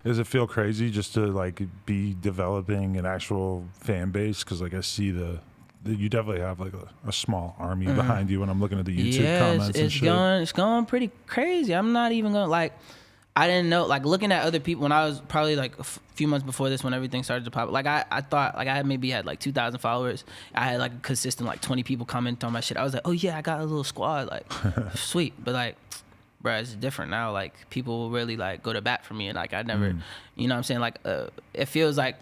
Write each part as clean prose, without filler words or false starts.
Does it feel crazy just to like be developing an actual fan base? Because like I see you definitely have like a small army behind you when I'm looking at the YouTube comments and shit. It's going pretty crazy. I'm not even going to like. I didn't know, like, looking at other people when I was probably like a few months before this, when everything started to pop. Like I thought like I had maybe had like 2,000 followers. I had like a consistent like 20 people comment on my shit. I was like, oh yeah, I got a little squad, like sweet. But like, bruh, it's different now. Like people will really like go to bat for me, and like I never, you know what I'm saying? Like it feels like,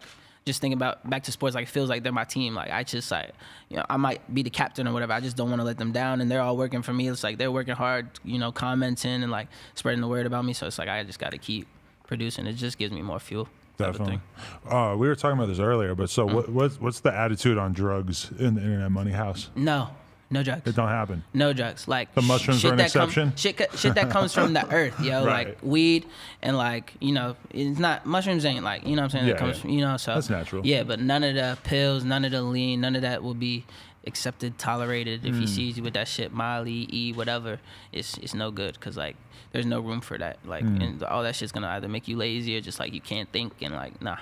just thinking about back to sports, like it feels like they're my team. Like I just like, you know, I might be the captain or whatever. I just don't want to let them down, and they're all working for me. It's like they're working hard, you know, commenting and like spreading the word about me. So it's like I just got to keep producing. It just gives me more fuel. Definitely. We were talking about this earlier, but so what's the attitude on drugs in the Internet Money House? No drugs. It don't happen. No drugs. Like the mushrooms are an exception. Shit that comes from the earth, yo. Right. Like weed and like, you know, it's not, mushrooms ain't like, you know what I'm saying? Yeah, it comes from, you know, so that's natural. Yeah, but none of the pills, none of the lean, none of that will be accepted, tolerated. If he sees you with that shit, Molly, E, whatever, it's no good, because like there's no room for that. Like and all that shit's gonna either make you lazy or just like you can't think, and like nah.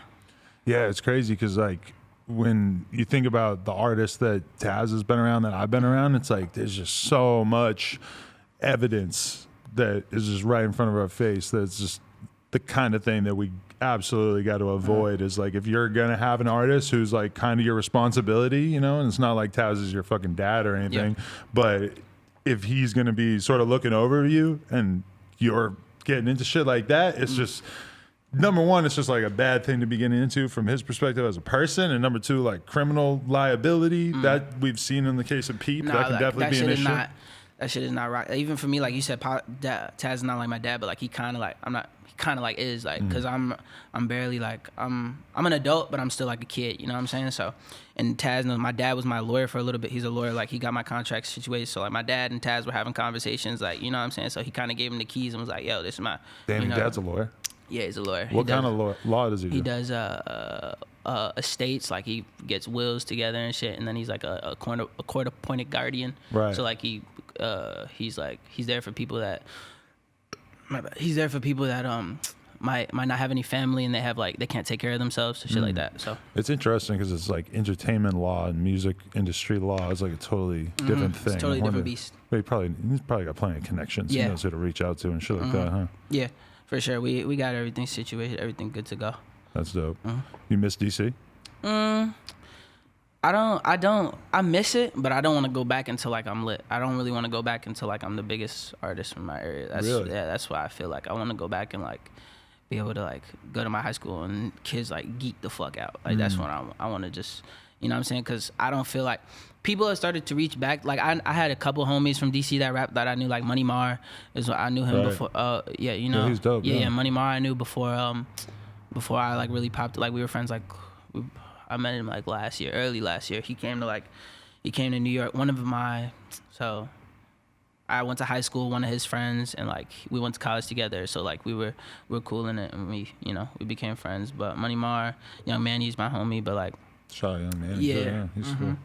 Yeah, it's crazy because like when you think about the artists that Taz has been around, that I've been around, it's like there's just so much evidence that is just right in front of our face that's just the kind of thing that we absolutely got to avoid. Is like, if you're gonna have an artist who's like kind of your responsibility, you know, and it's not like Taz is your fucking dad or anything, but if he's gonna be sort of looking over you and you're getting into shit like that, it's just, number one, it's just like a bad thing to be getting into from his perspective as a person, and number two, like criminal liability that we've seen in the case of Peep. That can definitely be an issue. That shit is not right. Even for me, like you said, Taz is not like my dad, but like he kind of like, he kind of like is like, because I'm barely like, I'm an adult, but I'm still like a kid, you know what I'm saying? So, and Taz knows, my dad was my lawyer for a little bit. He's a lawyer, like he got my contract situated. So like my dad and Taz were having conversations, like, you know what I'm saying? So he kind of gave him the keys and was like, yo, this is my, Damn, you know, your dad's a lawyer? Yeah, he's a lawyer. What kind of law does he do? He does estates, like he gets wills together and shit, and then he's like a court appointed guardian. Right. So like he's there for people that might not have any family, and they have like, they can't take care of themselves, shit like that. So it's interesting because it's like entertainment law and music industry law is like a totally different thing. It's a totally different beast. He's probably got plenty of connections. He knows who to reach out to and shit like that, huh? Yeah, for sure. We got everything situated, everything good to go. That's dope. You miss DC? I miss it, but I don't want to go back until like I'm lit. I don't really want to go back until like I'm the biggest artist from my area. Really? Yeah, that's why I feel like I want to go back and like be able to like go to my high school and kids like geek the fuck out. Like that's when I want to just, you know what I'm saying? Because I don't feel like people have started to reach back. Like I had a couple homies from DC that rap that I knew, like Money Mar is what I knew him before. Yeah, you know. Yeah, he's dope. Yeah, Money Mar I knew before I like really popped. Like we were friends. Like I met him like early last year. He came to New York. So I went to high school, one of his friends, and like we went to college together. So like we were cool in it, and we became friends. But Money Mar, Young Man, he's my homie. But like, shout out Young Man. Yeah, he's cool.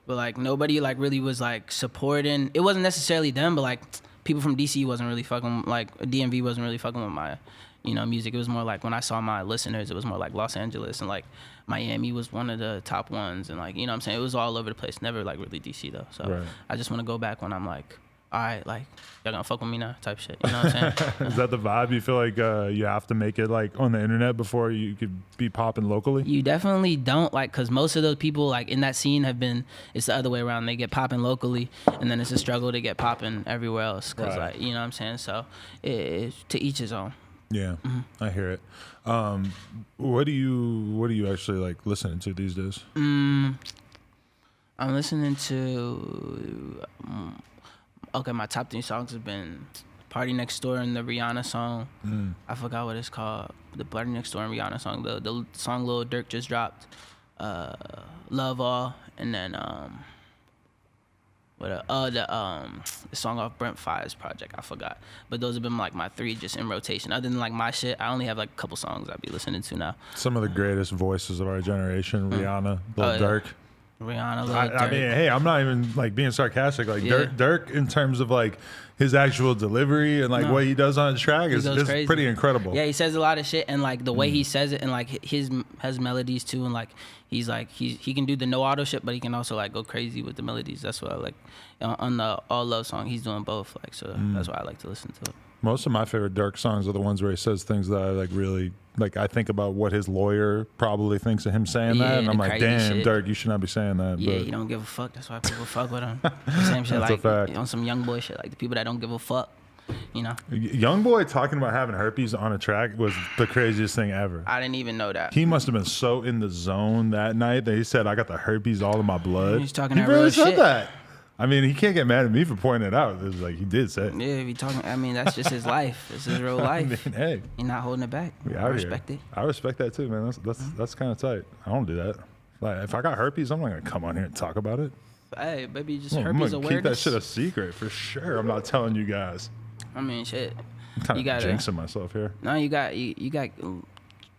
But like nobody like really was like supporting. It wasn't necessarily them, but like people from DC wasn't really fucking, like DMV wasn't really fucking with my, you know, music. It was more like when I saw my listeners, it was more like Los Angeles and like Miami was one of the top ones, and like, you know what I'm saying, it was all over the place. Never like really DC though. So I just want to go back when I'm like, all right, like y'all gonna fuck with me now type shit. You know what I'm saying? Is that the vibe? You feel like you have to make it like on the internet before you could be popping locally? You definitely don't, like, because most of those people like in that scene it's the other way around. They get popping locally, and then it's a struggle to get popping everywhere else. Cause like, you know what I'm saying? So it's to each his own. Yeah, I hear it. What do you actually like listening to these days? I'm listening to okay, my top 3 songs have been Party Next Door and the Rihanna song. I forgot what it's called. The Party Next Door and Rihanna song. The song Lil Durk just dropped. Love All, and then the song off Brent Fire's project. I forgot. But those have been like my 3 just in rotation. Other than like my shit, I only have like a couple songs I'll be listening to now. Some of the greatest voices of our generation: Rihanna, Lil Durk. Rihanna, Lil I Durk. mean, hey, I'm not even like being sarcastic. Like Yeah. Dirk, in terms of like his actual delivery and like what he does on the track is crazy. pretty incredible. Yeah, he says a lot of shit, and like the way he says it, and like his has melodies too, and like he's like he can do the no auto shit, but he can also like go crazy with the melodies. That's what I like on the All Love song. He's doing both, like so. That's why I like to listen to it. Most of my favorite Dirk songs are the ones where he says things that I like really like. I think about what his lawyer probably thinks of him saying that, and I'm like, damn, shit. Dirk, you should not be saying that. Yeah, but he don't give a fuck. That's why people fuck with him. Same shit That's a like fact. on some young boy shit, like the people that don't give a fuck. You know, Young Boy talking about having herpes on a track was the craziest thing ever. I didn't even know that. He must have been so in the zone that night that he said, "I got the herpes all in my blood." He's talking He that really real said shit. that. I mean, he can't get mad at me for pointing it out. It was like he did say it. Yeah, if he talking, I mean, that's just his life. It's his real life. I mean, hey, He's not holding it back. we I out respect here. it. I respect that too, man. That's kind of tight. I don't do that. Like, if I got herpes, I'm not gonna come on here and talk about it. Hey, baby, just I'm herpes gonna awareness. keep that shit a secret for sure. I'm not telling you guys. I mean, shit. I'm kind You of gotta- jinxing myself here. No, you got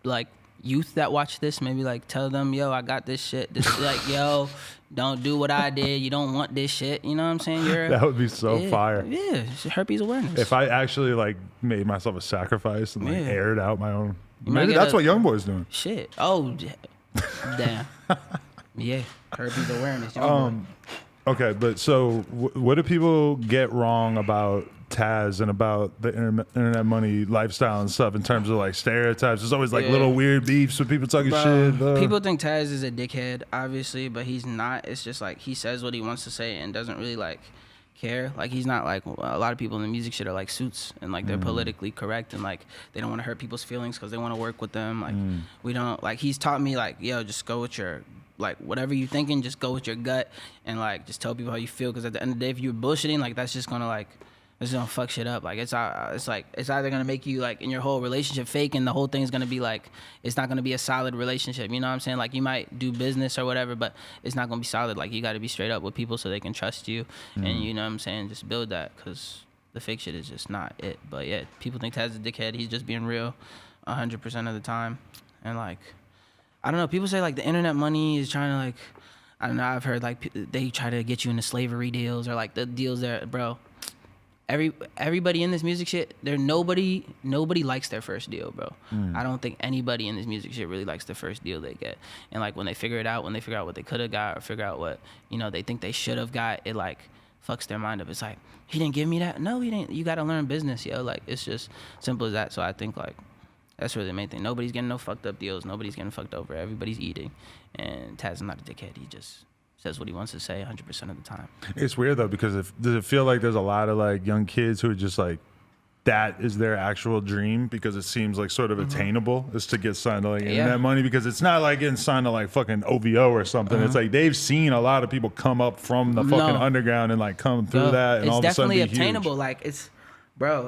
like youth that watch this. Maybe like tell them, yo, I got this shit. This like, yo, don't do what I did. You don't want this shit. You know what I'm saying? That would be so yeah, fire. Yeah, it's herpes awareness. If I actually like made myself a sacrifice and like Yeah. aired out my own, might maybe get that's a- what Young Boy's doing. Shit. Oh, damn. Yeah, herpes awareness. Young boy. Okay, but so what do people get wrong about Taz and about the internet money lifestyle and stuff in terms of like stereotypes? There's always like Yeah. little weird beefs with people talking Bro, shit. people think Taz is a dickhead, obviously, but he's not. It's just like he says what he wants to say and doesn't really like care. Like he's not like a lot of people in the music shit are like suits and like they're politically correct and like they don't want to hurt people's feelings because they want to work with them. Like we don't like. He's taught me like, yo, just go with your like whatever you thinking, just go with your gut and like just tell people how you feel. Because at the end of the day, if you're bullshitting, like that's just gonna like. It's gonna fuck shit up. Like it's like it's either gonna make you like in your whole relationship fake, and the whole thing's gonna be like it's not gonna be a solid relationship. You know what I'm saying? Like you might do business or whatever, but it's not gonna be solid. Like you got to be straight up with people so they can trust you, and you know what I'm saying? Just build that because the fake shit is just not it. But yeah, people think Taz is a dickhead. He's just being real, 100% of the time, and like I don't know. People say like the internet money is trying to like I don't know. I've heard like they try to get you into slavery deals or like the deals there, bro. Everybody in this music shit, nobody likes their first deal, bro. I don't think anybody in this music shit really likes the first deal they get. And like when they figure out what they could have got or figure out what, you know, they think they should have got, it like fucks their mind up. It's like, he didn't give me that. No, he didn't. You got to learn business, yo. Like it's just simple as that. So I think like that's really the main thing. Nobody's getting no fucked up deals. Nobody's getting fucked over. Everybody's eating. And Taz is not a dickhead. He just says what he wants to say 100% of the time. It's weird though because does it feel like there's a lot of like young kids who are just like that is their actual dream because it seems like sort of attainable is to get signed to like internet money because it's not like getting signed to like fucking OVO or something. It's like they've seen a lot of people come up from the fucking underground and like come through that and all of a sudden be it's definitely obtainable. huge. Like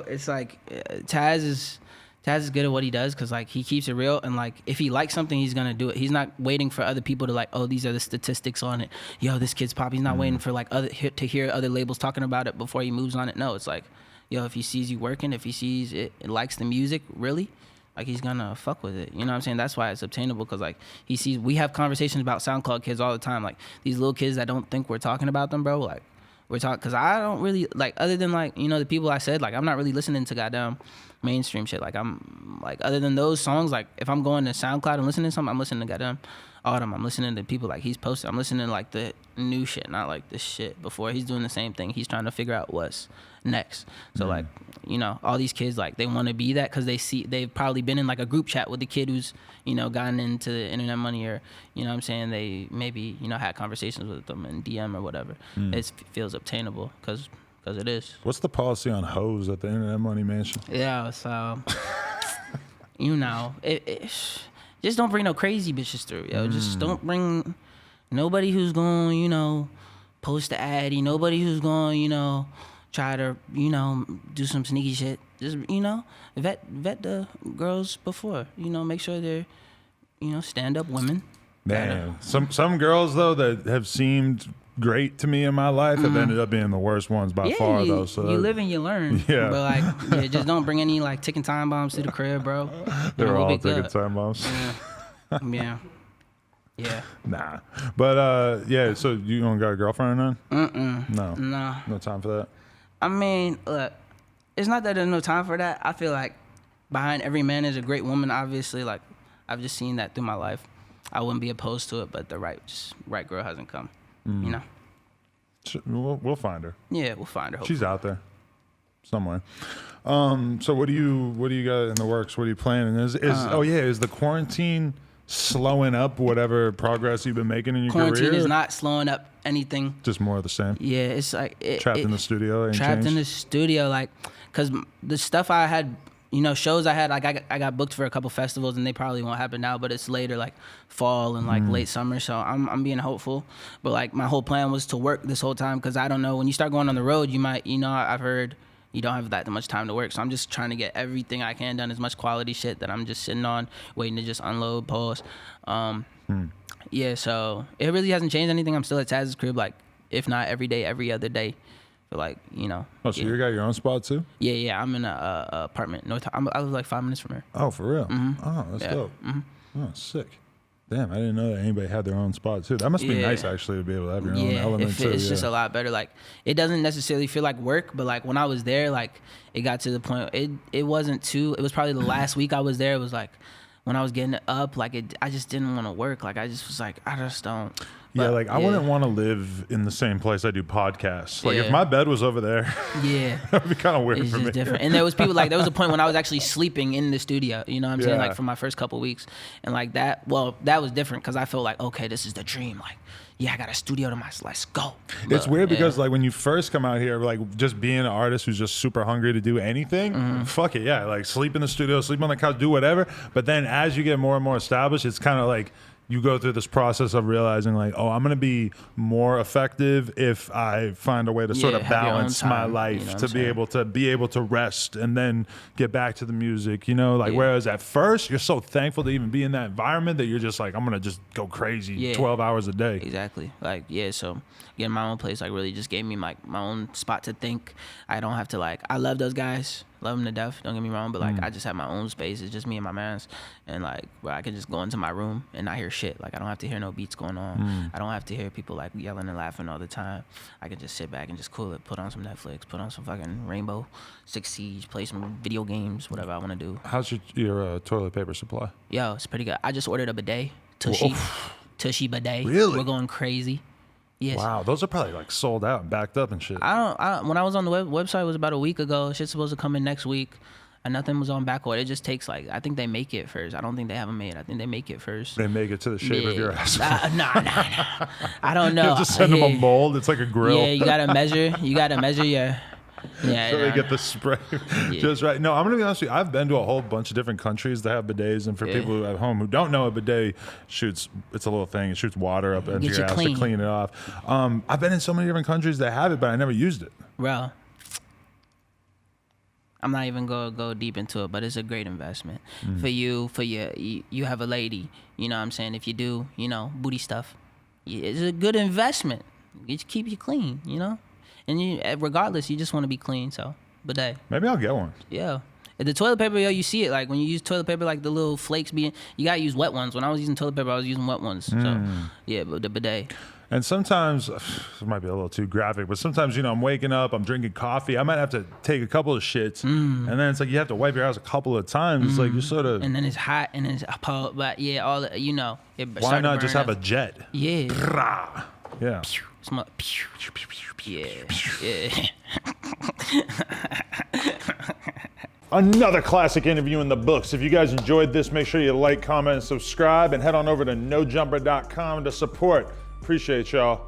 it's like Taz is good at what he does because like he keeps it real and like if he likes something he's gonna do it. He's not waiting for other people to like, oh, these are the statistics on it. Yo, this kid's pop. He's not waiting for like to hear other labels talking about it before he moves on it. No, it's like, yo, if he sees you working, if he sees it likes the music, really, like he's gonna fuck with it. You know what I'm saying? That's why it's obtainable because like he sees. We have conversations about SoundCloud kids all the time. Like these little kids that don't think we're talking about them, bro. Like we're talking because I don't really like other than like you know the people I said like I'm not really listening to goddamn mainstream shit. Like I'm like other than those songs, like if I'm going to SoundCloud and listening to something, I'm listening to goddamn Autumn. I'm listening to people like he's posted. I'm listening to like the new shit, not like this shit before. He's doing the same thing. He's trying to figure out what's next. So like you know all these kids like they want to be that because they've probably been in like a group chat with the kid who's you know gotten into the internet money or you know what I'm saying they maybe you know had conversations with them in DM or whatever. It feels obtainable because it is. What's the policy on hoes at the internet money mansion? Yeah, so you know, just don't bring no crazy bitches through, yo. Just don't bring nobody who's going, you know, post the addy. Nobody who's going, you know, try to, you know, do some sneaky shit. Just you know, vet the girls before, you know, make sure they're, you know, stand up women. Man, some girls though that have seemed great to me in my life have ended up being the worst ones by far though. So you live and you learn. Yeah. But like, just don't bring any like ticking time bombs to the crib, bro. They're we'll all be taking good. time bombs. Yeah. Yeah. Nah. But yeah, so you don't got a girlfriend or none? No. No. No time for that? I mean, look, it's not that there's no time for that. I feel like behind every man is a great woman, obviously. Like, I've just seen that through my life. I wouldn't be opposed to it, but the right girl hasn't come, you know? We'll find her. Yeah, we'll find her. Hopefully. She's out there somewhere. So what do you got in the works? What are you planning? Is the quarantine slowing up whatever progress you've been making in your career? Quarantine is not slowing up anything. Just more of the same. Yeah, it's like trapped in the studio. In the studio, like, cause the stuff I had, shows I had, like I got booked for a couple festivals, and they probably won't happen now, but it's later, like fall and like late summer. So I'm being hopeful, but like my whole plan was to work this whole time, cause I don't know, when you start going on the road, you might, I've heard you don't have that much time to work. So I'm just trying to get everything I can done, as much quality shit that I'm just sitting on, waiting to just unload, pause. Yeah, so it really hasn't changed anything. I'm still at Taz's crib, like, if not every day, every other day. For like, Oh, so you got your own spot too? Yeah. I'm in a apartment. I live like 5 minutes from here. Oh, for real? Oh, that's dope. Oh, sick. Damn, I didn't know that anybody had their own spot too. That must be nice, actually, to be able to have your own element too. It's just a lot better. Like, it doesn't necessarily feel like work, but like when I was there, like it got to the point. It wasn't too. It was probably the last week I was there. It was like when I was getting up, like I just didn't want to work. Like I just was like, I just don't. But, like I wouldn't want to live in the same place I do podcasts. Like if my bed was over there, that'd be kind of weird for me. Different. And there was people like, there was a point when I was actually sleeping in the studio. You know what I'm saying? Like for my first couple of weeks, and like that. Well, that was different because I felt like, okay, this is the dream. Like, yeah, I got a studio to myself. Let's go. But, it's weird because like when you first come out here, like just being an artist who's just super hungry to do anything, fuck it, yeah. Like sleep in the studio, sleep on the couch, do whatever. But then as you get more and more established, it's kind of like you go through this process of realizing like, oh, I'm going to be more effective if I find a way to sort of balance my life, to be able to rest and then get back to the music, whereas at first you're so thankful to even be in that environment that you're just like, I'm going to just go crazy 12 hours a day. Exactly. Like, so getting my own place, like really just gave me like my own spot to think. I don't have to like, I love those guys. Love them to death, don't get me wrong, but like I just have my own space. It's just me and my mans, and like where I can just go into my room and not hear shit. Like I don't have to hear no beats going on. I don't have to hear people like yelling and laughing all the time. I can just sit back and just cool it, put on some Netflix, put on some fucking Rainbow Six Siege, play some video games, whatever I want to do. How's your toilet paper supply? Yo, it's pretty good. I just ordered a bidet, Tushy bidet. Really? We're going crazy. Yes. Wow, those are probably like sold out and backed up and shit. When I was on the website, it was about a week ago. Shit's supposed to come in next week, and nothing was on back order. It just takes like, I think they make it first. I don't think they have them made. I think they make it first. They make it to the shape of your ass. Nah. I don't know. You just send them a mold. It's like a grill. Yeah, you gotta measure your. Yeah, so they get the spray just right. No, I'm gonna be honest with you. I've been to a whole bunch of different countries that have bidets, and for people who at home who don't know, a bidet it's a little thing. It shoots water up into your ass to clean it off. I've been in so many different countries that have it, but I never used it. Bro, I'm not even gonna go deep into it, but it's a great investment for you. You have a lady. You know what I'm saying? If you do, booty stuff, it's a good investment. It keep you clean. And regardless, you just want to be clean, so bidet. Maybe I'll get one. Yeah. The toilet paper, you see it. Like, when you use toilet paper, like, the little flakes you got to use wet ones. When I was using toilet paper, I was using wet ones. So, yeah, but the bidet. And sometimes, it might be a little too graphic, but sometimes, I'm waking up, I'm drinking coffee. I might have to take a couple of shits. And then it's like you have to wipe your ass a couple of times. It's like you're sort of... And then it's hot, and it's... But, yeah, all the, why not just have a jet? Yeah. Yeah. Yeah. Another classic interview in the books. If you guys enjoyed this, make sure you like, comment, and subscribe, and head on over to nojumper.com to support. Appreciate y'all.